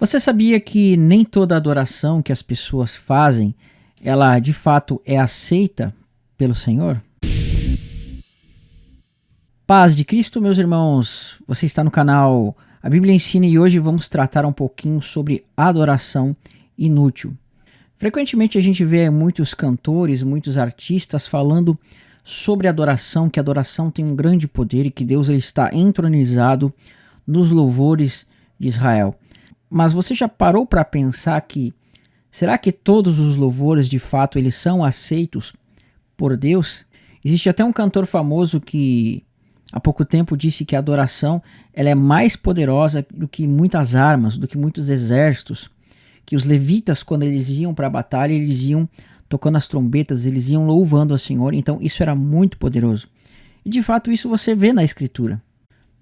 Você sabia que nem toda adoração que as pessoas fazem, ela de fato é aceita pelo Senhor? Paz de Cristo, meus irmãos. Você está no canal A Bíblia Ensina e hoje vamos tratar um pouquinho sobre adoração inútil. Frequentemente a gente vê muitos cantores, muitos artistas falando sobre adoração, que a adoração tem um grande poder e que Deus ele está entronizado nos louvores de Israel. Mas você já parou para pensar que será que todos os louvores de fato eles são aceitos por Deus? Existe até um cantor famoso que há pouco tempo disse que a adoração ela é mais poderosa do que muitas armas, do que muitos exércitos, que os levitas quando eles iam para a batalha eles iam tocando as trombetas, eles iam louvando ao Senhor, então isso era muito poderoso. E de fato isso você vê na Escritura.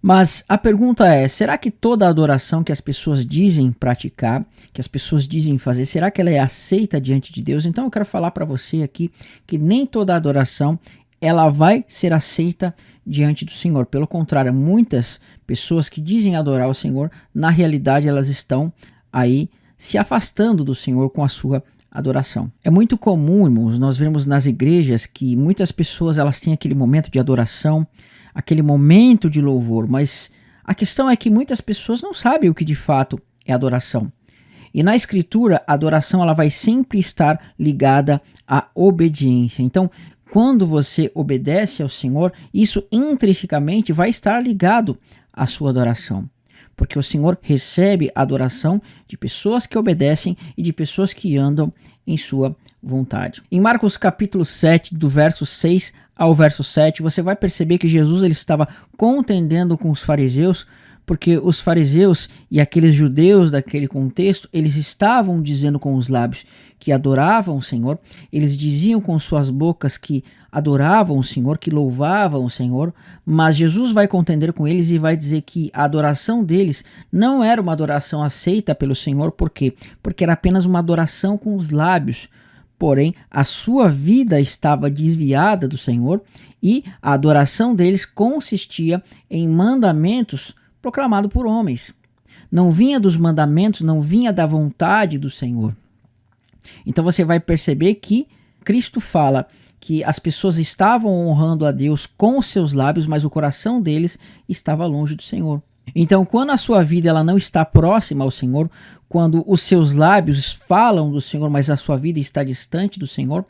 Mas a pergunta é, será que toda a adoração que as pessoas dizem praticar, que as pessoas dizem fazer, será que ela é aceita diante de Deus? Então eu quero falar para você aqui que nem toda a adoração ela vai ser aceita diante do Senhor. Pelo contrário, muitas pessoas que dizem adorar o Senhor, na realidade elas estão aí se afastando do Senhor com a sua adoração. É muito comum, irmãos, nós vemos nas igrejas que muitas pessoas elas têm aquele momento de adoração, aquele momento de louvor, mas a questão é que muitas pessoas não sabem o que de fato é adoração. E na Escritura, a adoração ela vai sempre estar ligada à obediência. Então, quando você obedece ao Senhor, isso intrinsecamente vai estar ligado à sua adoração. Porque o Senhor recebe a adoração de pessoas que obedecem e de pessoas que andam em sua vontade. Em Marcos capítulo 7, do verso 6 ao verso 7, você vai perceber que Jesus ele estava contendendo com os fariseus, porque os fariseus e aqueles judeus daquele contexto, eles estavam dizendo com os lábios que adoravam o Senhor, eles diziam com suas bocas que adoravam o Senhor, que louvavam o Senhor, mas Jesus vai contender com eles e vai dizer que a adoração deles não era uma adoração aceita pelo Senhor, por quê? Porque era apenas uma adoração com os lábios. Porém, a sua vida estava desviada do Senhor e a adoração deles consistia em mandamentos proclamados por homens. Não vinha dos mandamentos, não vinha da vontade do Senhor. Então você vai perceber que Cristo fala que as pessoas estavam honrando a Deus com os seus lábios, mas o coração deles estava longe do Senhor. Então, quando a sua vida ela não está próxima ao Senhor, quando os seus lábios falam do Senhor, mas a sua vida está distante do Senhor,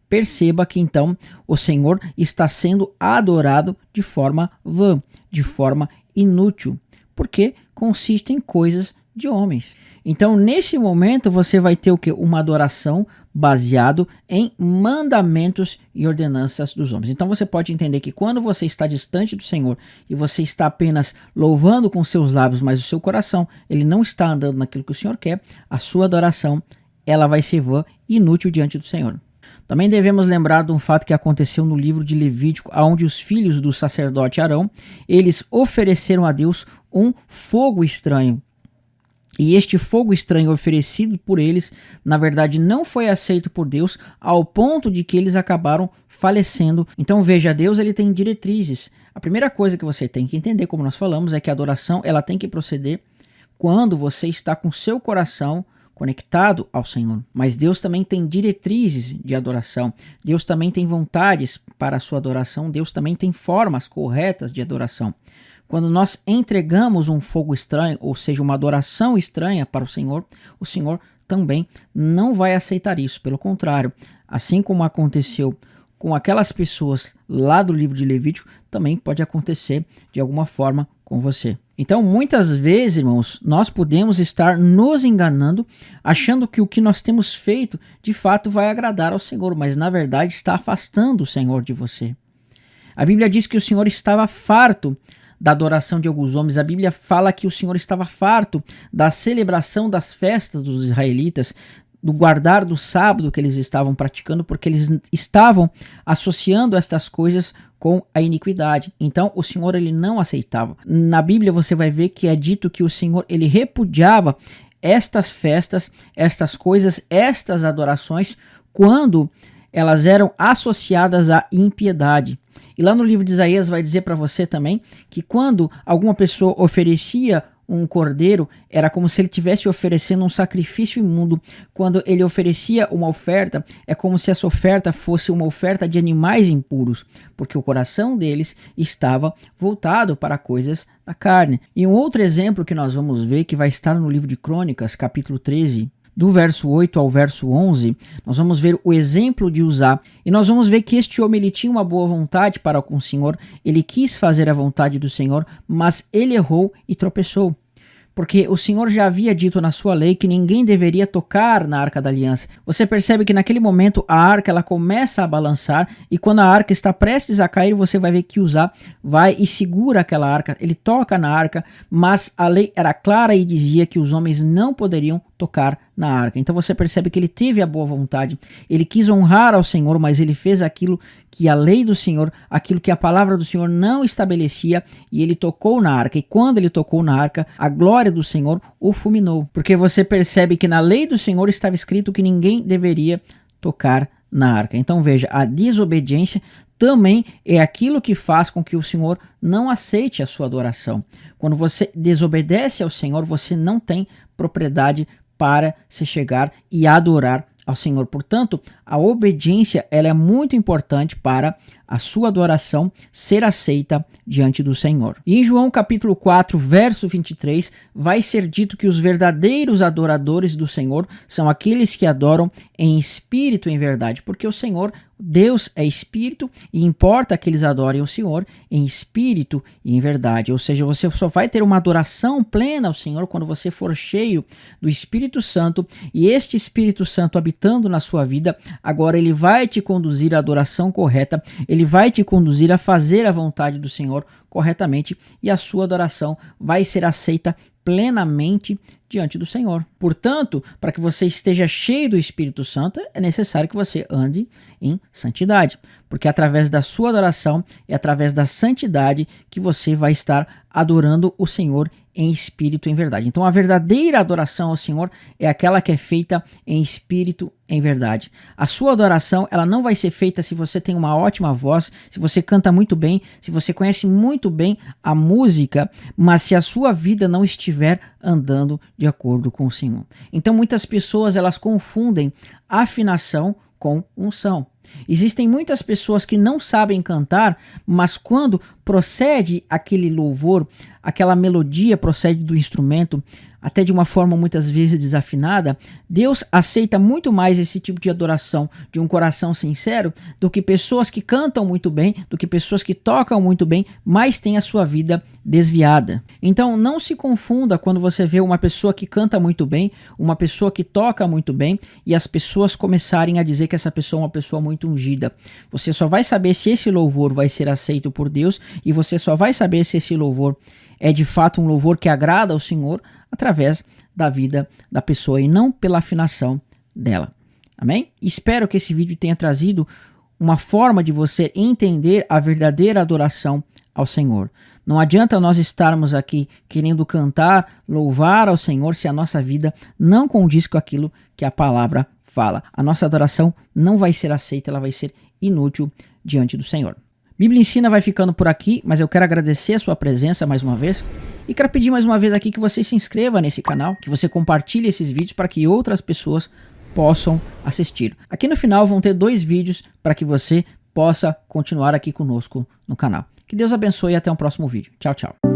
perceba que então o Senhor está sendo adorado de forma vã, de forma inútil, porque consiste em coisas de homens. Então, nesse momento, você vai ter o quê? Uma adoração baseado em mandamentos e ordenanças dos homens. Então, você pode entender que quando você está distante do Senhor e você está apenas louvando com seus lábios, mas o seu coração, ele não está andando naquilo que o Senhor quer, a sua adoração, ela vai ser vã e inútil diante do Senhor. Também devemos lembrar de um fato que aconteceu no livro de Levítico, onde os filhos do sacerdote Arão, eles ofereceram a Deus um fogo estranho. E este fogo estranho oferecido por eles, na verdade, não foi aceito por Deus, ao ponto de que eles acabaram falecendo. Então veja, Deus ele tem diretrizes. A primeira coisa que você tem que entender, como nós falamos, é que a adoração ela tem que proceder quando você está com seu coração conectado ao Senhor. Mas Deus também tem diretrizes de adoração. Deus também tem vontades para a sua adoração. Deus também tem formas corretas de adoração. Quando nós entregamos um fogo estranho, ou seja, uma adoração estranha para o Senhor também não vai aceitar isso. Pelo contrário, assim como aconteceu com aquelas pessoas lá do livro de Levítico, também pode acontecer de alguma forma com você. Então, muitas vezes, irmãos, nós podemos estar nos enganando, achando que o que nós temos feito, de fato, vai agradar ao Senhor, mas na verdade está afastando o Senhor de você. A Bíblia diz que o Senhor estava farto da adoração de alguns homens. A Bíblia fala que o Senhor estava farto da celebração das festas dos israelitas, do guardar do sábado que eles estavam praticando, porque eles estavam associando estas coisas com a iniquidade. Então o Senhor ele não aceitava. Na Bíblia você vai ver que é dito que o Senhor ele repudiava estas festas, estas coisas, estas adorações, quando elas eram associadas à impiedade. E lá no livro de Isaías vai dizer para você também que quando alguma pessoa oferecia um cordeiro, era como se ele estivesse oferecendo um sacrifício imundo. Quando ele oferecia uma oferta, é como se essa oferta fosse uma oferta de animais impuros, porque o coração deles estava voltado para coisas da carne. E um outro exemplo que nós vamos ver, que vai estar no livro de Crônicas, capítulo 13, do verso 8 ao verso 11, nós vamos ver o exemplo de Uzá. E nós vamos ver que este homem ele tinha uma boa vontade para com o Senhor, ele quis fazer a vontade do Senhor, mas ele errou e tropeçou. Porque o Senhor já havia dito na sua lei que ninguém deveria tocar na Arca da Aliança. Você percebe que naquele momento a arca ela começa a balançar, e quando a arca está prestes a cair, você vai ver que Uzá vai e segura aquela arca, ele toca na arca, mas a lei era clara e dizia que os homens não poderiam tocar na arca. Então você percebe que ele teve a boa vontade, ele quis honrar ao Senhor, mas ele fez aquilo que a lei do Senhor, aquilo que a palavra do Senhor não estabelecia, e ele tocou na arca. E quando ele tocou na arca, a glória do Senhor o fulminou, porque você percebe que na lei do Senhor estava escrito que ninguém deveria tocar na arca. Então veja, a desobediência também é aquilo que faz com que o Senhor não aceite a sua adoração. Quando você desobedece ao Senhor, você não tem propriedade para se chegar e adorar ao Senhor. Portanto, a obediência ela é muito importante para a sua adoração ser aceita diante do Senhor. E em João capítulo 4, verso 23, vai ser dito que os verdadeiros adoradores do Senhor são aqueles que adoram em espírito e em verdade, porque o Senhor, Deus é espírito, e importa que eles adorem o Senhor em espírito e em verdade. Ou seja, você só vai ter uma adoração plena ao Senhor quando você for cheio do Espírito Santo, e este Espírito Santo habitando na sua vida, agora ele vai te conduzir à adoração correta, ele vai te conduzir a fazer a vontade do Senhor corretamente, e a sua adoração vai ser aceita plenamente diante do Senhor. Portanto, para que você esteja cheio do Espírito Santo, é necessário que você ande em santidade, porque através da sua adoração, é através da santidade que você vai estar adorando o Senhor em espírito e em verdade. Então a verdadeira adoração ao Senhor é aquela que é feita em espírito e em verdade. A sua adoração ela não vai ser feita se você tem uma ótima voz, se você canta muito bem, se você conhece muito bem a música, mas se a sua vida não estiver andando de acordo com o Senhor. Então muitas pessoas elas confundem afinação com unção. Existem muitas pessoas que não sabem cantar, mas quando procede aquele louvor, aquela melodia procede do instrumento, até de uma forma muitas vezes desafinada, Deus aceita muito mais esse tipo de adoração de um coração sincero do que pessoas que cantam muito bem, do que pessoas que tocam muito bem, mas têm a sua vida desviada. Então não se confunda quando você vê uma pessoa que canta muito bem, uma pessoa que toca muito bem, e as pessoas começarem a dizer que essa pessoa é uma pessoa muito ungida. Você só vai saber se esse louvor vai ser aceito por Deus, e você só vai saber se esse louvor é de fato um louvor que agrada ao Senhor através da vida da pessoa e não pela afinação dela. Amém? Espero que esse vídeo tenha trazido uma forma de você entender a verdadeira adoração ao Senhor. Não adianta nós estarmos aqui querendo cantar, louvar ao Senhor se a nossa vida não condiz com aquilo que a palavra fala. A nossa adoração não vai ser aceita, ela vai ser inútil diante do Senhor. Bíblia Ensina vai ficando por aqui, mas eu quero agradecer a sua presença mais uma vez e quero pedir mais uma vez aqui que você se inscreva nesse canal, que você compartilhe esses vídeos para que outras pessoas possam assistir. Aqui no final vão ter 2 vídeos para que você possa continuar aqui conosco no canal. Que Deus abençoe e até um próximo vídeo. Tchau, tchau.